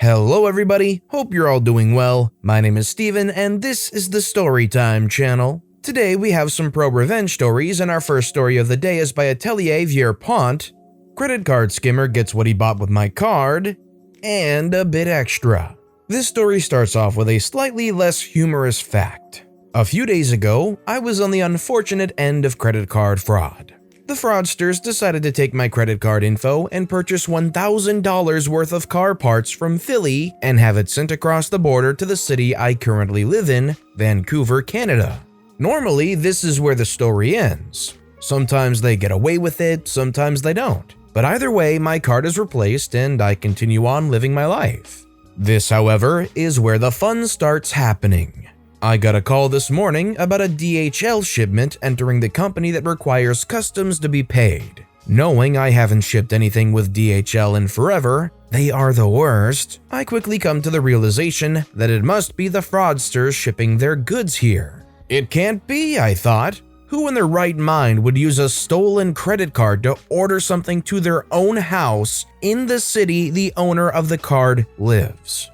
Hello everybody, hope you're all doing well. My name is Steven and this is the Storytime channel. Today we have some pro-revenge stories and our first story of the day is by Atelier Vierpont. Credit card skimmer gets what he bought with my card, and a bit extra. This story starts off with a slightly less humorous fact. A few days ago, I was on the unfortunate end of credit card fraud. The fraudsters decided to take my credit card info and purchase $1,000 worth of car parts from Philly and have it sent across the border to the city I currently live in, Vancouver, Canada. Normally, this is where the story ends. Sometimes they get away with it, sometimes they don't. But either way, my card is replaced and I continue on living my life. This, however, is where the fun starts happening. I got a call this morning about a DHL shipment entering the company that requires customs to be paid. Knowing I haven't shipped anything with DHL in forever, they are the worst, I quickly come to the realization that it must be the fraudsters shipping their goods here. It can't be, I thought. Who in their right mind would use a stolen credit card to order something to their own house in the city the owner of the card lives?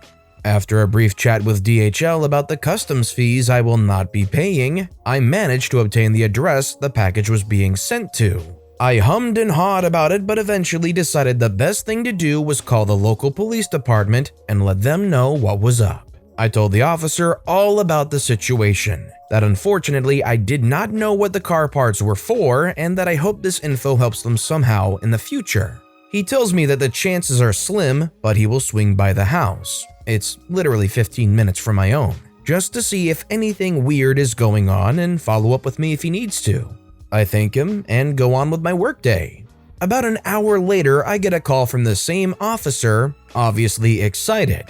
After a brief chat with DHL about the customs fees I will not be paying, I managed to obtain the address the package was being sent to. I hummed and hawed about it but eventually decided the best thing to do was call the local police department and let them know what was up. I told the officer all about the situation, that unfortunately I did not know what the car parts were for and that I hope this info helps them somehow in the future. He tells me that the chances are slim, but he will swing by the house. It's literally 15 minutes from my own, just to see if anything weird is going on and follow up with me if he needs to. I thank him and go on with my workday. About an hour later, I get a call from the same officer, obviously excited.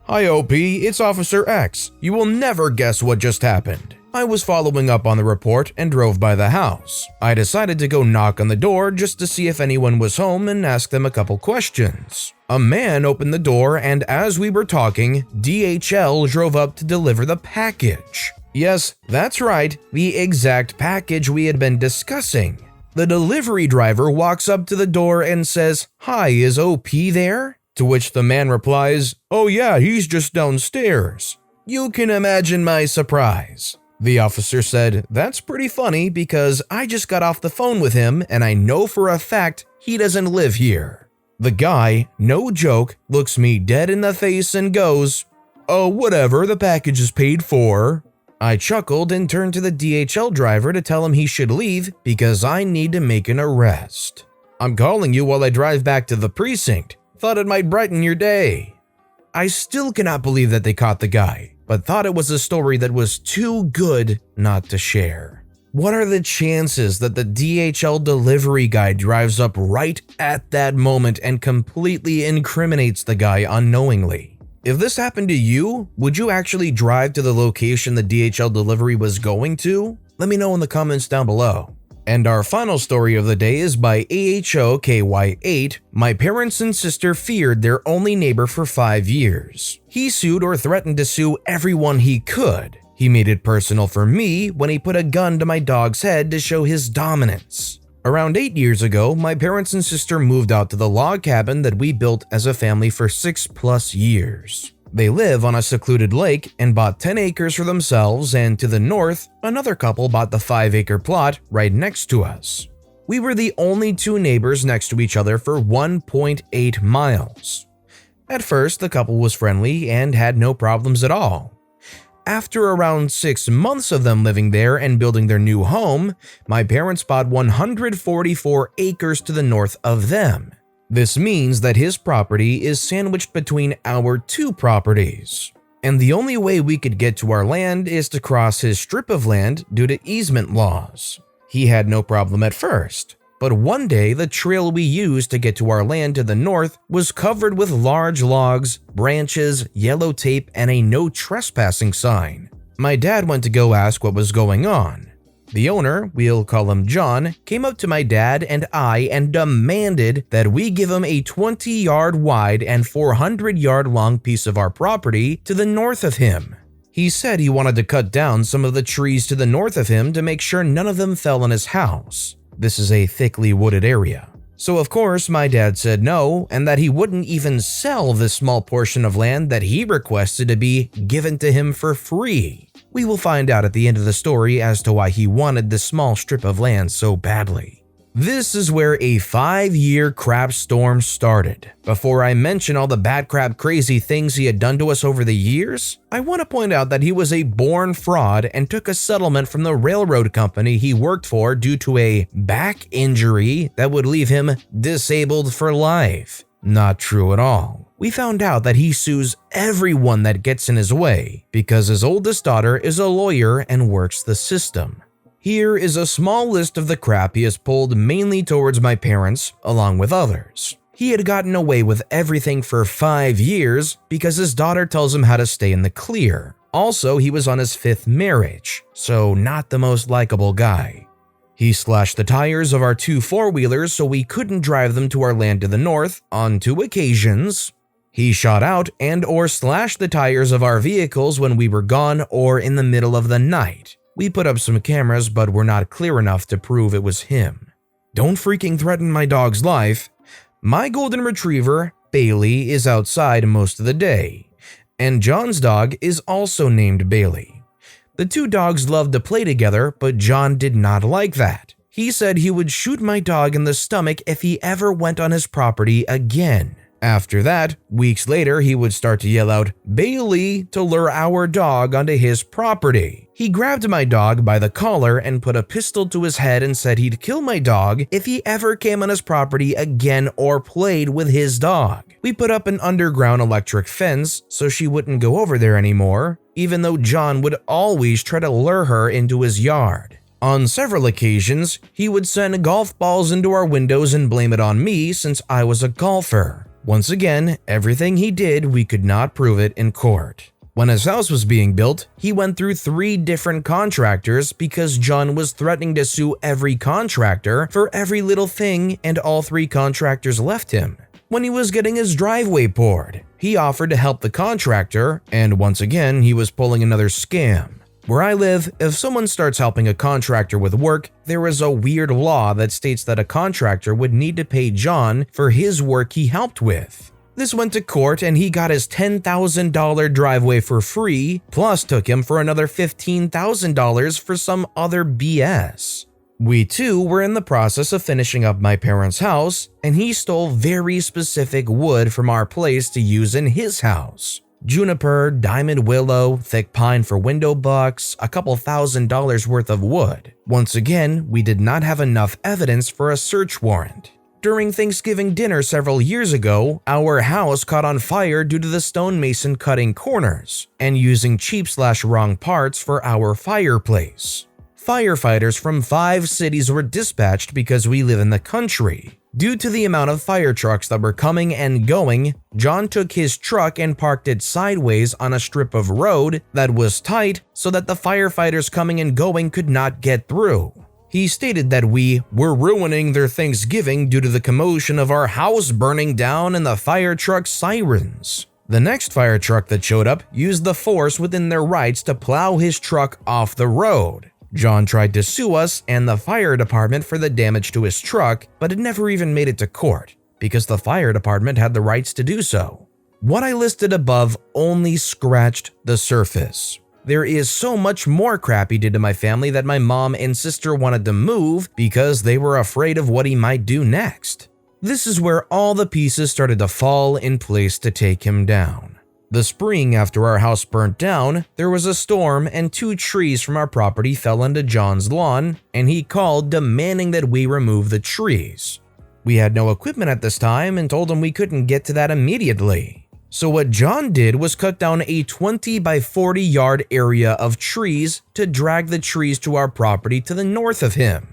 "Hi OP, it's Officer X. You will never guess what just happened." I was following up on the report and drove by the house. I decided to go knock on the door just to see if anyone was home and ask them a couple questions. A man opened the door and as we were talking, DHL drove up to deliver the package. Yes, that's right, the exact package we had been discussing. The delivery driver walks up to the door and says, "Hi, is OP there?" To which the man replies, "Oh yeah, he's just downstairs." You can imagine my surprise. The officer said, "That's pretty funny because I just got off the phone with him and I know for a fact he doesn't live here." The guy, no joke, looks me dead in the face and goes, "Oh, whatever, the package is paid for." I chuckled and turned to the DHL driver to tell him he should leave because I need to make an arrest. "I'm calling you while I drive back to the precinct. Thought it might brighten your day." I still cannot believe that they caught the guy, but thought it was a story that was too good not to share. What are the chances that the DHL delivery guy drives up right at that moment and completely incriminates the guy unknowingly? If this happened to you, would you actually drive to the location the DHL delivery was going to? Let me know in the comments down below. And our final story of the day is by AHOKY8. My parents and sister feared their only neighbor for 5 years. He sued or threatened to sue everyone he could. He made it personal for me when he put a gun to my dog's head to show his dominance. Around 8 years ago, my parents and sister moved out to the log cabin that we built as a family for 6+ years. They live on a secluded lake and bought 10 acres for themselves, and to the north, another couple bought the 5-acre plot right next to us. We were the only two neighbors next to each other for 1.8 miles. At first, the couple was friendly and had no problems at all. After around 6 months of them living there and building their new home, my parents bought 144 acres to the north of them. This means that his property is sandwiched between our two properties, and the only way we could get to our land is to cross his strip of land due to easement laws. He had no problem at first, but one day the trail we used to get to our land to the north was covered with large logs, branches, yellow tape, and a no trespassing sign. My dad went to go ask what was going on. The owner, we'll call him John, came up to my dad and I and demanded that we give him a 20-yard wide and 400-yard long piece of our property to the north of him. He said he wanted to cut down some of the trees to the north of him to make sure none of them fell on his house. This is a thickly wooded area. So of course my dad said no, and that he wouldn't even sell this small portion of land that he requested to be given to him for free. We will find out at the end of the story as to why he wanted this small strip of land so badly. This is where a 5-year crap storm started. Before I mention all the bad crap crazy things he had done to us over the years, I want to point out that he was a born fraud and took a settlement from the railroad company he worked for due to a back injury that would leave him disabled for life. Not true at all. We found out that he sues everyone that gets in his way because his oldest daughter is a lawyer and works the system. Here is a small list of the crap he has pulled mainly towards my parents, along with others. He had gotten away with everything for 5 years because his daughter tells him how to stay in the clear. Also, he was on his 5th marriage, so not the most likable guy. He slashed the tires of our 2 4-wheelers so we couldn't drive them to our land to the north on 2 occasions. He shot out and/or slashed the tires of our vehicles when we were gone or in the middle of the night. We put up some cameras, but were not clear enough to prove it was him. Don't freaking threaten my dog's life. My golden retriever, Bailey, is outside most of the day, and John's dog is also named Bailey. The 2 dogs loved to play together, but John did not like that. He said he would shoot my dog in the stomach if he ever went on his property again. After that, weeks later, he would start to yell out, "Bailey," to lure our dog onto his property. He grabbed my dog by the collar and put a pistol to his head and said he'd kill my dog if he ever came on his property again or played with his dog. We put up an underground electric fence so she wouldn't go over there anymore, even though John would always try to lure her into his yard. On several occasions, he would send golf balls into our windows and blame it on me since I was a golfer. Once again, everything he did, we could not prove it in court. When his house was being built, he went through 3 different contractors because John was threatening to sue every contractor for every little thing, and all 3 contractors left him. When he was getting his driveway poured, he offered to help the contractor, and once again, he was pulling another scam. Where I live, if someone starts helping a contractor with work, there is a weird law that states that a contractor would need to pay John for his work he helped with. This went to court and he got his $10,000 driveway for free, plus took him for another $15,000 for some other BS. We too were in the process of finishing up my parents' house, and he stole very specific wood from our place to use in his house. Juniper, diamond willow, thick pine for window bucks, a couple $1,000s worth of wood. Once again, we did not have enough evidence for a search warrant. During Thanksgiving dinner several years ago, our house caught on fire due to the stonemason cutting corners and using cheap/wrong parts for our fireplace. Firefighters from 5 cities were dispatched because we live in the country. Due to the amount of fire trucks that were coming and going, John took his truck and parked it sideways on a strip of road that was tight so that the firefighters coming and going could not get through. He stated that we were ruining their Thanksgiving due to the commotion of our house burning down and the fire truck sirens. The next fire truck that showed up used the force within their rights to plow his truck off the road. John tried to sue us and the fire department for the damage to his truck, but it never even made it to court because the fire department had the rights to do so. What I listed above only scratched the surface. There is so much more crap he did to my family that my mom and sister wanted to move because they were afraid of what he might do next. This is where all the pieces started to fall in place to take him down. The spring after our house burnt down, there was a storm and 2 trees from our property fell onto John's lawn, and he called demanding that we remove the trees. We had no equipment at this time and told him we couldn't get to that immediately. So what John did was cut down a 20 by 40 yard area of trees to drag the trees to our property to the north of him.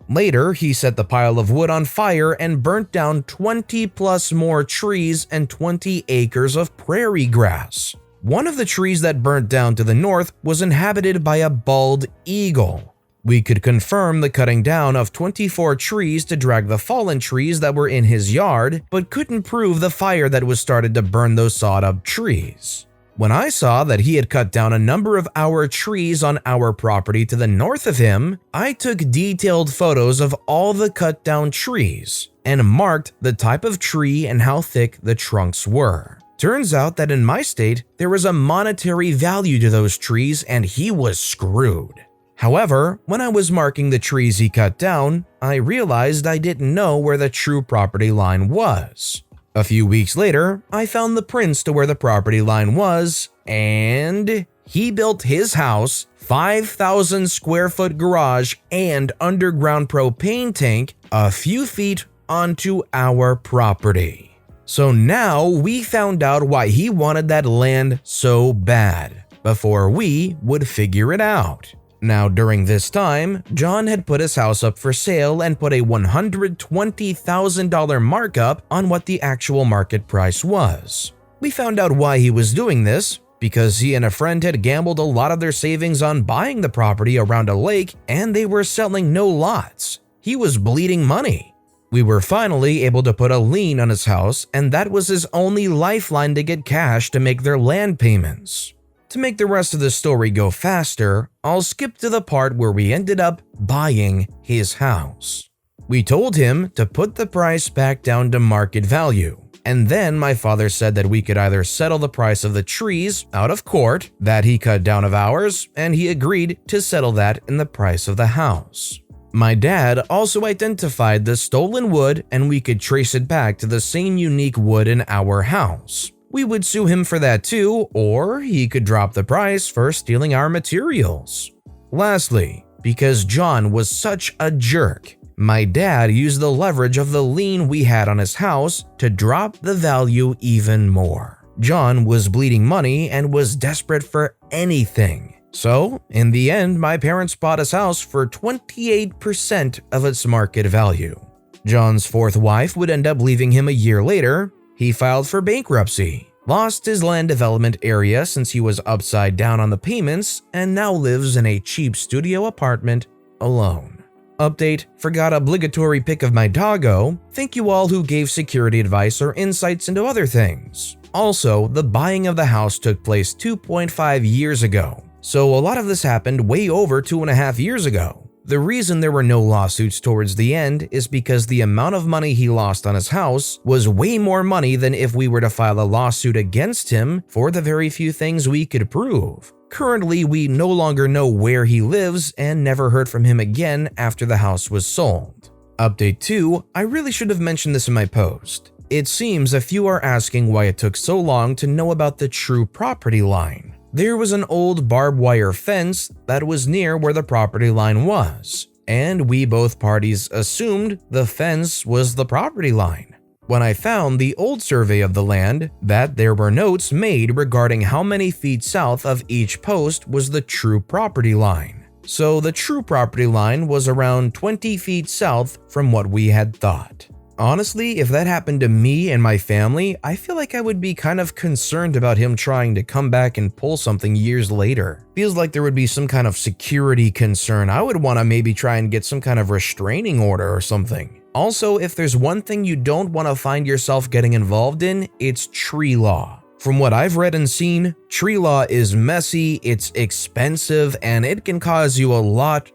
Later, he set the pile of wood on fire and burnt down 20 plus more trees and 20 acres of prairie grass. One of the trees that burnt down to the north was inhabited by a bald eagle. We could confirm the cutting down of 24 trees to drag the fallen trees that were in his yard, but couldn't prove the fire that was started to burn those sawed-up trees. When I saw that he had cut down a number of our trees on our property to the north of him, I took detailed photos of all the cut down trees and marked the type of tree and how thick the trunks were. Turns out that in my state, there was a monetary value to those trees and he was screwed. However, when I was marking the trees he cut down, I realized I didn't know where the true property line was. A few weeks later, I found the prints to where the property line was, and he built his house, 5,000 square foot garage, and underground propane tank a few feet onto our property. So now we found out why he wanted that land so bad, before we would figure it out. Now, during this time, John had put his house up for sale and put a $120,000 markup on what the actual market price was. We found out why he was doing this because he and a friend had gambled a lot of their savings on buying the property around a lake and they were selling no lots. He was bleeding money. We were finally able to put a lien on his house, and that was his only lifeline to get cash to make their land payments. To make the rest of the story go faster, I'll skip to the part where we ended up buying his house. We told him to put the price back down to market value, and then my father said that we could either settle the price of the trees out of court that he cut down of ours, and he agreed to settle that in the price of the house. My dad also identified the stolen wood and we could trace it back to the same unique wood in our house. We would sue him for that too, or he could drop the price for stealing our materials. Lastly, because John was such a jerk, my dad used the leverage of the lien we had on his house to drop the value even more. John was bleeding money and was desperate for anything. So, in the end, my parents bought his house for 28% of its market value. John's fourth wife would end up leaving him a year later. He filed for bankruptcy, lost his land development area since he was upside down on the payments, and now lives in a cheap studio apartment alone. Update: forgot obligatory pic of my doggo. Thank you all who gave security advice or insights into other things. Also, the buying of the house took place 2.5 years ago, so a lot of this happened way over 2.5 years ago. The reason there were no lawsuits towards the end is because the amount of money he lost on his house was way more money than if we were to file a lawsuit against him for the very few things we could prove. Currently, we no longer know where he lives and never heard from him again after the house was sold. Update 2, I really should have mentioned this in my post. It seems a few are asking why it took so long to know about the true property line. There was an old barbed wire fence that was near where the property line was, and we both parties assumed the fence was the property line. When I found the old survey of the land, that there were notes made regarding how many feet south of each post was the true property line. So the true property line was around 20 feet south from what we had thought. Honestly, if that happened to me and my family, I feel like I would be kind of concerned about him trying to come back and pull something years later. Feels like there would be some kind of security concern. I would want to maybe try and get some kind of restraining order or something. Also, if there's one thing you don't want to find yourself getting involved in, it's tree law. From what I've read and seen, tree law is messy, it's expensive, and it can cause you a lot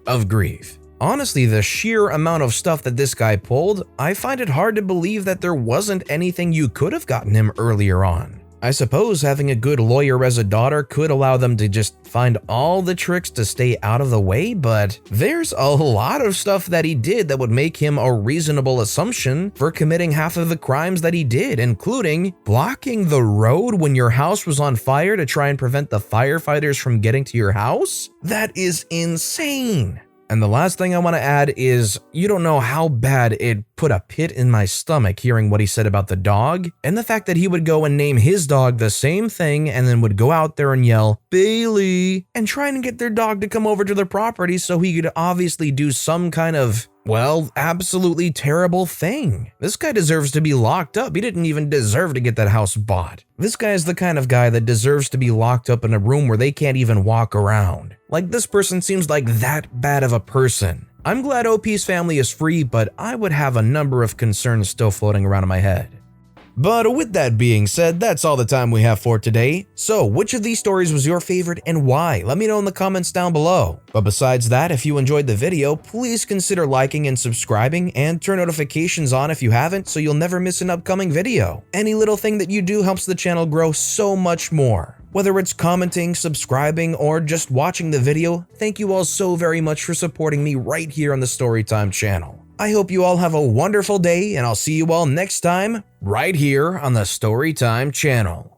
of grief. Honestly, the sheer amount of stuff that this guy pulled, I find it hard to believe that there wasn't anything you could have gotten him earlier on. I suppose having a good lawyer as a daughter could allow them to just find all the tricks to stay out of the way, but there's a lot of stuff that he did that would make him a reasonable assumption for committing half of the crimes that he did, including blocking the road when your house was on fire to try and prevent the firefighters from getting to your house. That is insane. And the last thing I want to add is, you don't know how bad it put a pit in my stomach hearing what he said about the dog, and the fact that he would go and name his dog the same thing and then would go out there and yell, "Bailey," and try and get their dog to come over to their property so he could obviously do some kind of, well, absolutely terrible thing. This guy deserves to be locked up. He didn't even deserve to get that house bought. This guy is the kind of guy that deserves to be locked up in a room where they can't even walk around. Like, this person seems like that bad of a person. I'm glad OP's family is free, but I would have a number of concerns still floating around in my head. But with that being said, that's all the time we have for today. So, which of these stories was your favorite and why? Let me know in the comments down below. But besides that, if you enjoyed the video, please consider liking and subscribing and turn notifications on if you haven't so you'll never miss an upcoming video. Any little thing that you do helps the channel grow so much more. Whether it's commenting, subscribing, or just watching the video, thank you all so very much for supporting me right here on the Storytime channel. I hope you all have a wonderful day, and I'll see you all next time, right here on the Storytime channel.